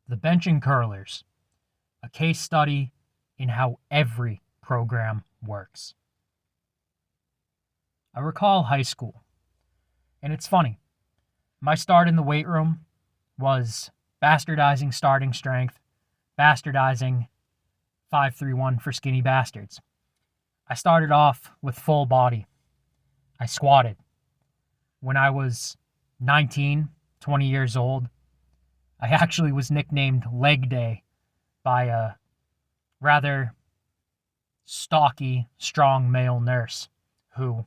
The Bench and Curlers, a case study in how every program works. I recall high school, and it's funny. My start in the weight room was bastardizing starting strength, bastardizing 5-3-1 for skinny bastards. I started off with full body. I squatted. When I was 19, 20 years old, I actually was nicknamed Leg Day by a rather stocky, strong male nurse who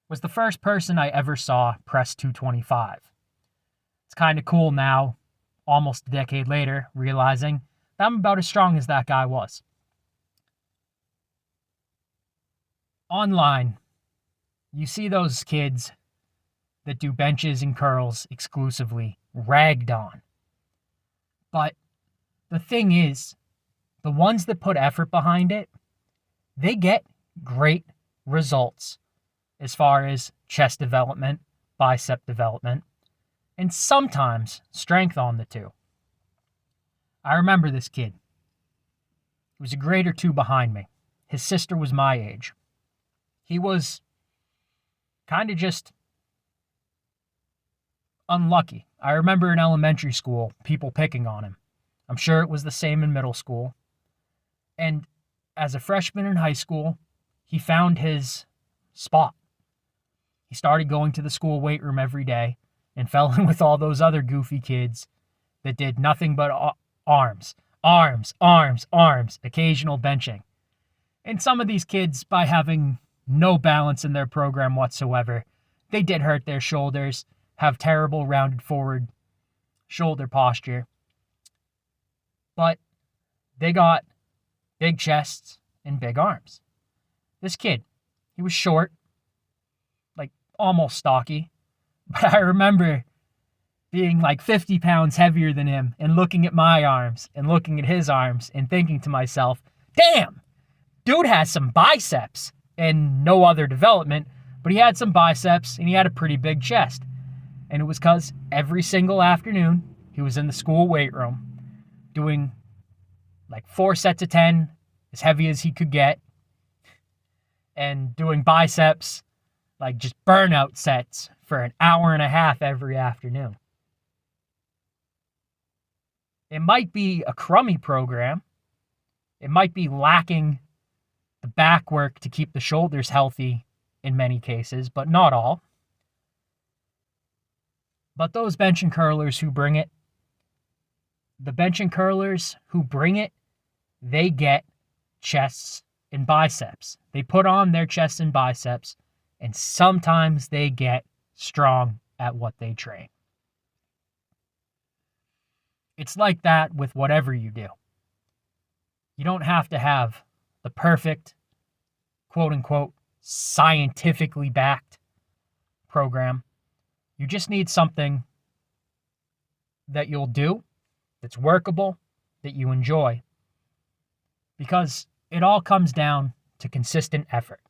was the first person I ever saw press 225. It's kind of cool now, almost a decade later, realizing that I'm about as strong as that guy was. Online, you see those kids that do benches and curls exclusively ragged on. But the thing is, the ones that put effort behind it, they get great results as far as chest development, bicep development, and sometimes strength on the two. I remember this kid. He was a grade or two behind me. His sister was my age. He was kind of just unlucky. I remember in elementary school, people picking on him. I'm sure it was the same in middle school. And as a freshman in high school, he found his spot. He started going to the school weight room every day and fell in with all those other goofy kids that did nothing but arms, occasional benching. And some of these kids, by having no balance in their program whatsoever, they did hurt their shoulders, have terrible rounded forward shoulder posture. But they got big chests and big arms. This kid, he was short, like almost stocky, but I remember being like 50 pounds heavier than him and looking at my arms and looking at his arms and thinking to myself, damn, dude has some biceps and no other development, but he had some biceps and he had a pretty big chest. And it was because every single afternoon he was in the school weight room doing like 4 sets of 10, as heavy as he could get, and doing biceps, like just burnout sets for an hour and a half every afternoon. It might be a crummy program. It might be lacking the back work to keep the shoulders healthy in many cases, but not all. But those bench and curlers who bring it, the bench and curlers who bring it, they get chests and biceps. They put on their chests and biceps, and sometimes they get strong at what they train. It's like that with whatever you do. You don't have to have the perfect, quote unquote, scientifically backed program. You just need something that you'll do, that's workable, that you enjoy. Because it all comes down to consistent effort.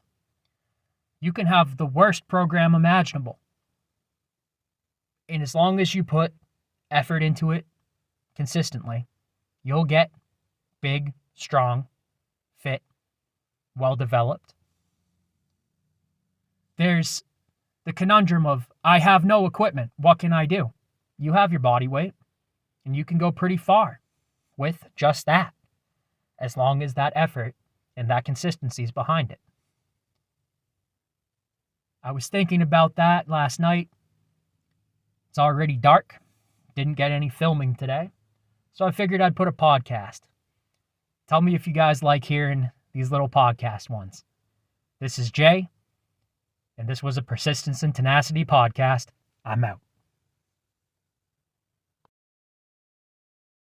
You can have the worst program imaginable. And as long as you put effort into it consistently, you'll get big, strong, fit, well-developed. There's the conundrum of, I have no equipment. What can I do? You have your body weight, and you can go pretty far with just that, as long as that effort and that consistency is behind it. I was thinking about that last night. It's already dark. Didn't get any filming today, so I figured I'd put a podcast. Tell me if you guys like hearing these little podcast ones. This is Jay, and this was a Persistence and Tenacity podcast. I'm out.